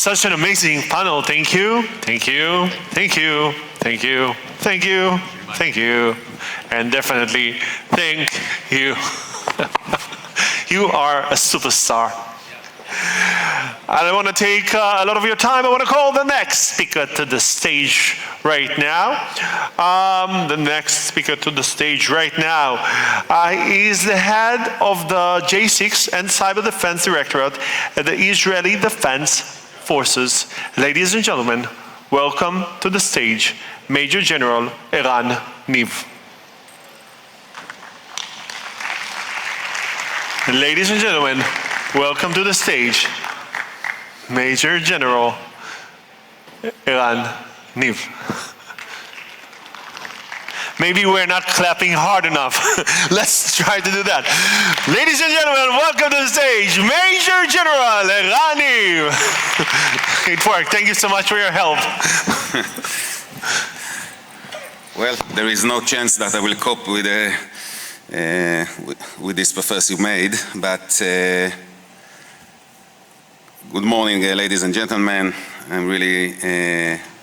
such an amazing panel. Thank you, thank you, thank you, thank you, thank you, thank you, and definitely thank you. You are a superstar. I don't want to take a lot of your time. I want to call the next speaker to the stage right now. The next speaker to the stage right now is the head of the J6 and Cyber Defense Directorate at the Israeli Defense Forces. Ladies and gentlemen, welcome to the stage, Major General Eran Niv. Ladies and gentlemen, welcome to the stage, Major General Eran Niv. Maybe we're not clapping hard enough. Let's try to do that. Ladies and gentlemen, welcome to the stage, Major General Eran Niv. It worked. Thank you so much for your help. Well, there is no chance that I will cope with this professor you made, but good morning, ladies and gentlemen. I'm really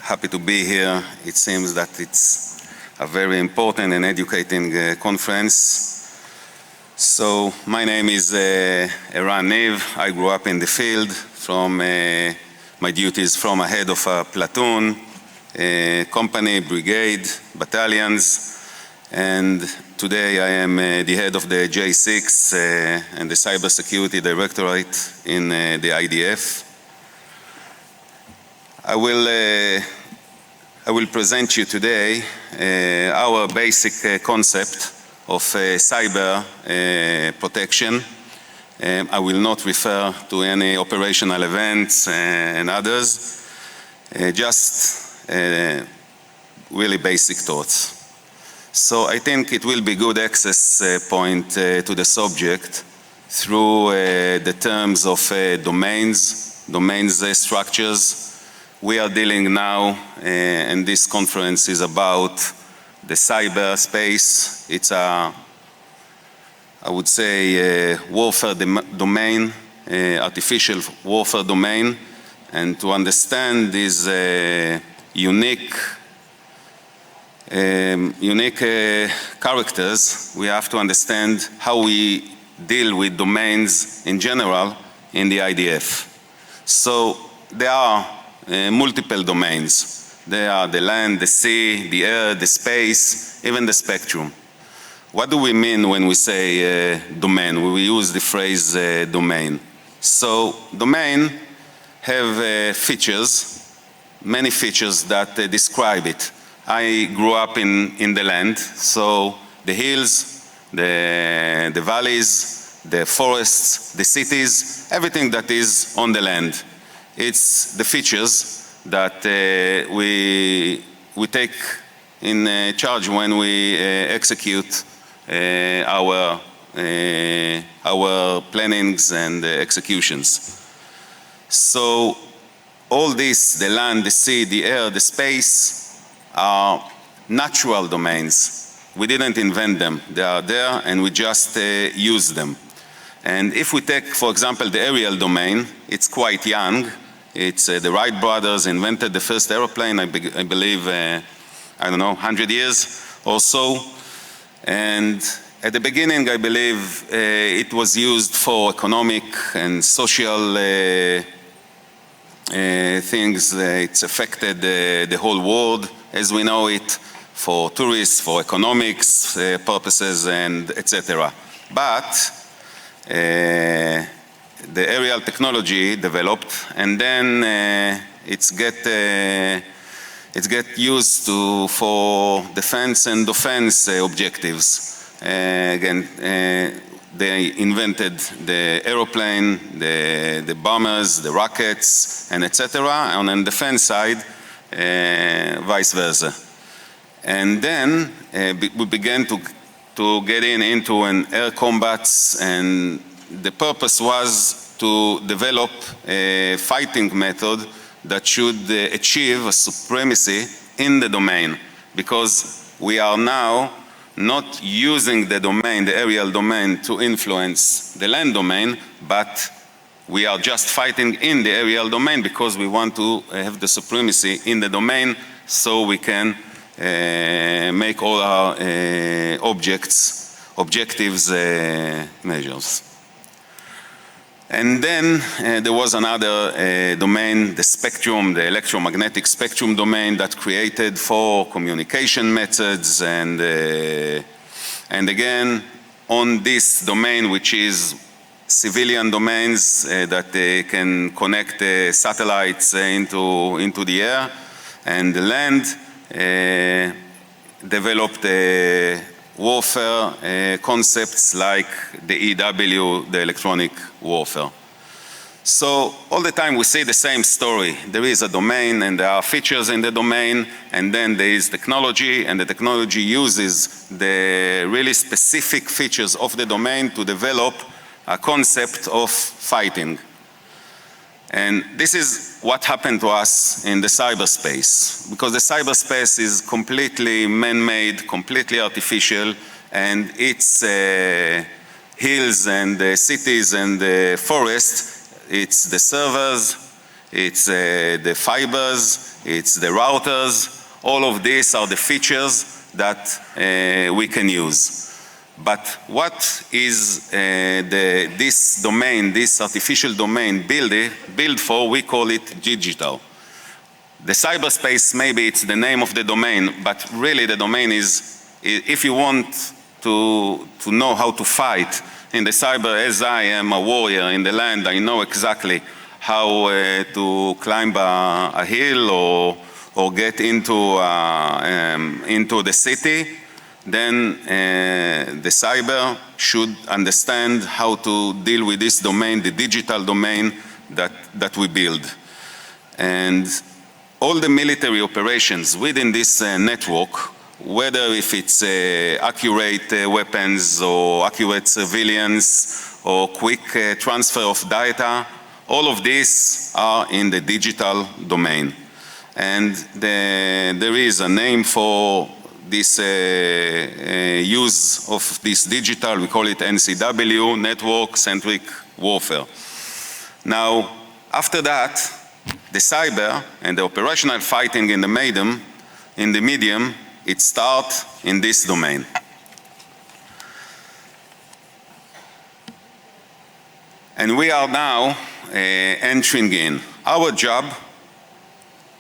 happy to be here. It seems that it's a very important and educating conference. So my name is Eran Niv. I grew up in the field. From my duties from a head of a platoon, company, brigade, battalions, and today I am the head of the J6 and the Cybersecurity Directorate in the IDF. I will present you today our basic concept of cyber protection. I will not refer to any operational events and others, just really basic thoughts. So I think it will be good access point to the subject through the terms of domains structures. We are dealing now, and this conference is about the cyberspace. It's a, I would say, warfare domain, artificial warfare domain, and to understand these unique characters, we have to understand how we deal with domains in general in the IDF. So there are multiple domains. There are the land, the sea, the air, the space, even the spectrum. What do we mean when we say domain? We use the phrase domain. So domain have features, many features that describe it. I grew up in the land, so the hills, the valleys, the forests, the cities, everything that is on the land. It's the features that we take in charge when we execute our plannings and executions. So all this, the land, the sea, the air, the space, are natural domains. We didn't invent them. They are there and we just use them. And if we take, for example, the aerial domain, it's quite young. It's the Wright brothers invented the first airplane, I believe, I don't know, 100 years or so. And at the beginning, I believe it was used for economic and social things. It's affected the whole world as we know it, for tourists, for economics purposes, and etc. But the aerial technology developed, and then it's get used to for defense and offense objectives. Again, they invented the aeroplane, the bombers, the rockets, and etc. And on the defense side, vice versa. And then we began to get into an air combats, and the purpose was to develop a fighting method that should achieve a supremacy in the domain, because we are now not using the domain, the aerial domain, to influence the land domain, but We are just fighting in the aerial domain because we want to have the supremacy in the domain so we can make all our objectives measures. And then there was another domain, the spectrum, the electromagnetic spectrum domain that created 4 communication methods. And again, on this domain, which is civilian domains that can connect satellites into the air and the land, developed warfare concepts like the EW, the electronic warfare. So all the time we see the same story. There is a domain and there are features in the domain, and then there is technology, and the technology uses the really specific features of the domain to develop a concept of fighting. And this is what happened to us in the cyberspace, because the cyberspace is completely man-made, completely artificial, and its hills and cities and forests, it's the servers, it's the fibers, it's the routers. All of these are the features that we can use. But what is this domain, this artificial domain built for? We call it digital. The cyberspace, maybe it's the name of the domain, but really the domain is, if you want to know how to fight in the cyber, as I am a warrior in the land, I know exactly how to climb a hill or get into the city. Then the cyber should understand how to deal with this domain, the digital domain that we build. And all the military operations within this network, whether if it's accurate weapons or accurate surveillance or quick transfer of data, all of these are in the digital domain. And there is a name for this use of this digital, we call it NCW, Network-Centric Warfare. Now, after that, the cyber and the operational fighting in the medium, it starts in this domain. And we are now entering in. Our job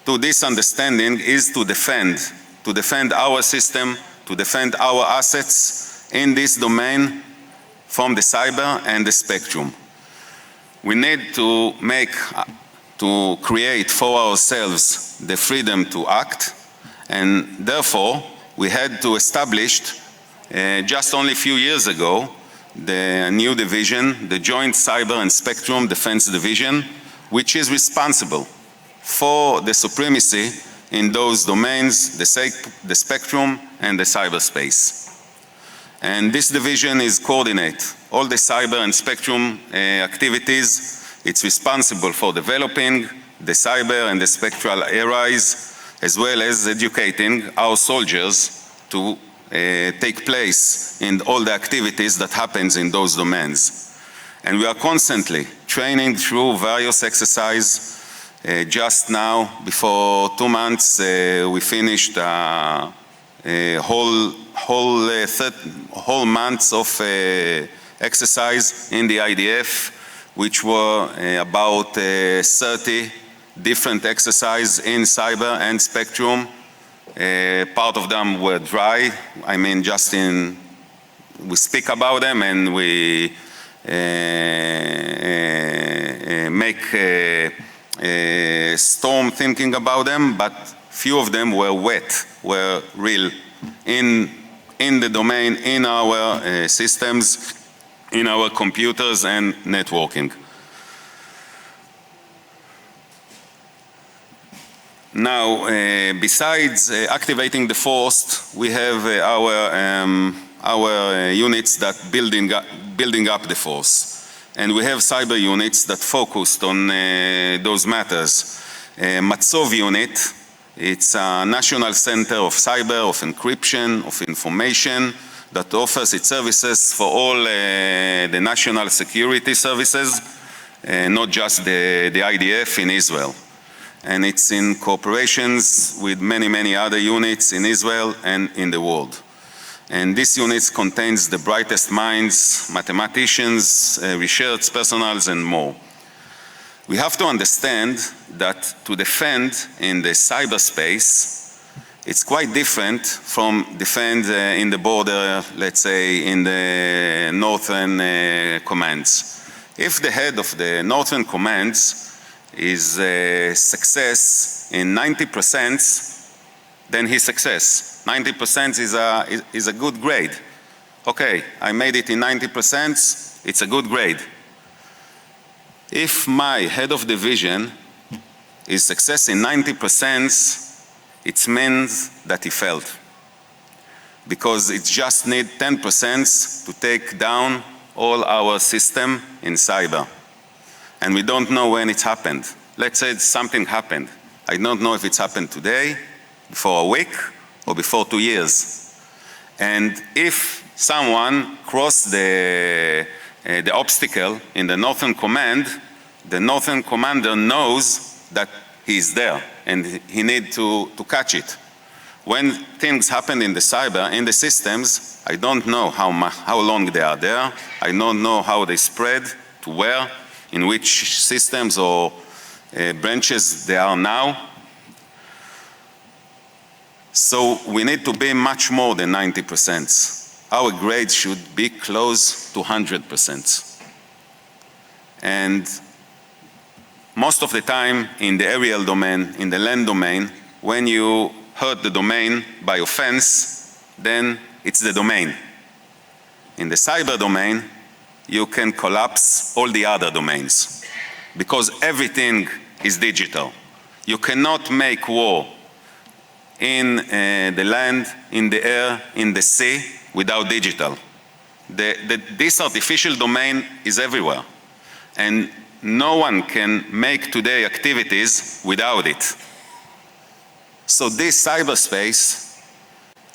to this understanding is to defend our system, to defend our assets in this domain from the cyber and the spectrum. We need to create for ourselves the freedom to act, and therefore we had to establish just only a few years ago the new division, the Joint Cyber and Spectrum Defense Division, which is responsible for the supremacy in those domains, the spectrum and the cyberspace. And this division is coordinate all the cyber and spectrum activities. It's responsible for developing the cyber and the spectral areas, as well as educating our soldiers to take place in all the activities that happens in those domains. And we are constantly training through various exercises. Just now, before 2 months, we finished whole months of exercise in the IDF, which were about 30 different exercises in cyber and spectrum. Part of them were dry. I mean, we speak about them and we make storm thinking about them, but few of them were wet, were real in the domain, in our systems, in our computers and networking. Now, besides activating the force, we have our units that building up the force. And we have cyber units that focused on those matters. Matsov unit, it's a national center of cyber, of encryption, of information that offers its services for all the national security services. not just the IDF in Israel. And it's in cooperations with many, many other units in Israel and in the world. And this unit contains the brightest minds, mathematicians, research personals, and more. We have to understand that to defend in the cyberspace, it's quite different from defend in the border, let's say, in the northern commands. If the head of the northern commands is a success in 90%, then he's success. 90% is a good grade. Okay, I made it in 90%, it's a good grade. If my head of division is success in 90%, it means that he failed. Because it just needs 10% to take down all our system in cyber. And we don't know when it happened. Let's say something happened. I don't know if it's happened today, before a week, or before 2 years. And if someone crossed the obstacle in the Northern Command, the Northern Commander knows that he's there and he needs to catch it. When things happen in the cyber, in the systems, I don't know how long they are there. I don't know how they spread, to where, in which systems or branches they are now. So we need to be much more than 90%. Our grade should be close to 100%. And most of the time in the aerial domain, in the land domain, when you hurt the domain by offense, then it's the domain. In the cyber domain, you can collapse all the other domains because everything is digital. You cannot make war in the land, in the air, in the sea without digital. This artificial domain is everywhere. And no one can make today activities without it. So this cyberspace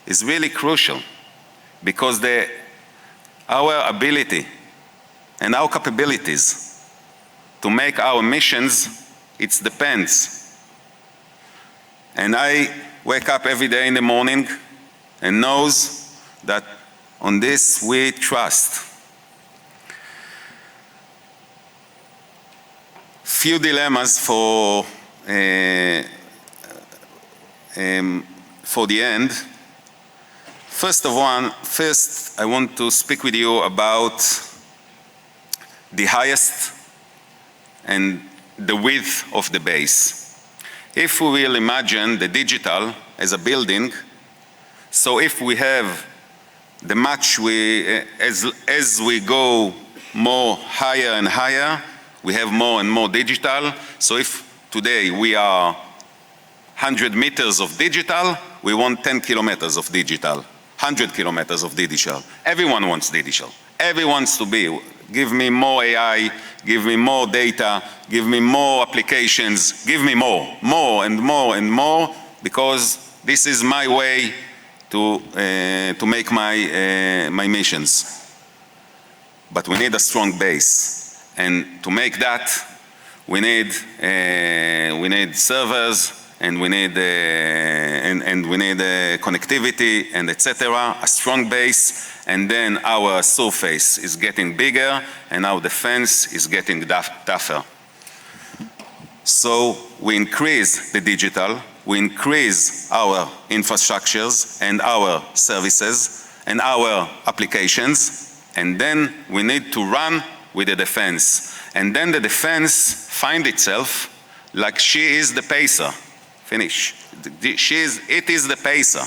is really crucial because our ability and our capabilities to make our missions, it depends. And I wake up every day in the morning and knows that on this we trust. Few dilemmas for the end. First, I want to speak with you about the highest and the width of the base. If we will imagine the digital as a building, so if we have the much as we go more higher and higher, we have more and more digital. So if today we are 100 meters of digital, we want 10 kilometers of digital, 100 kilometers of digital. Everyone wants digital. Everyone wants to be, give me more AI, give me more data, give me more applications, give me more and more and more, because this is my way to make my missions. But we need a strong base. And to make that, we need servers, and we need connectivity, and etc. A strong base, and then our surface is getting bigger, and our defense is getting tougher. So we increase the digital, we increase our infrastructures and our services and our applications, and then we need to run with the defense. And then the defense finds itself like she is the pacer. Finish. It is the pacer.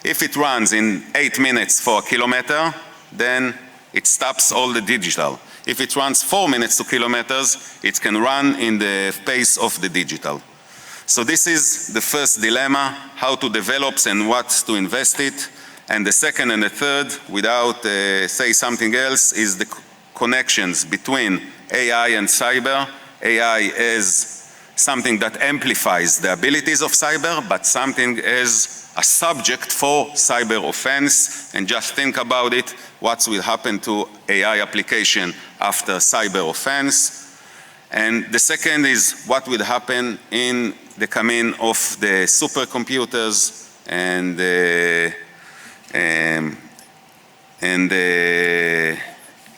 If it runs in 8 minutes for a kilometer, then it stops all the digital. If it runs 4 minutes to kilometers, it can run in the pace of the digital. So this is the first dilemma, how to develop and what to invest it. And the second and the third, without say something else, is the connections between AI and cyber. AI is something that amplifies the abilities of cyber, but something as a subject for cyber offense. And just think about it, what will happen to AI application after cyber offense. And the second is what will happen in the coming of the supercomputers and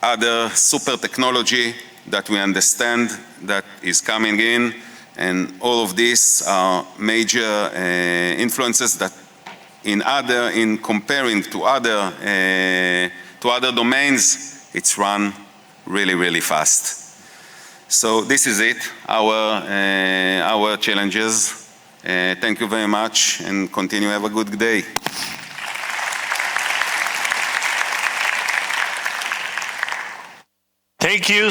other super technology that we understand that is coming in. And all of these are major influences that in comparing to other domains, it's run really, really fast. So this is it, our challenges. Thank you very much and continue. Have a good day. Thank you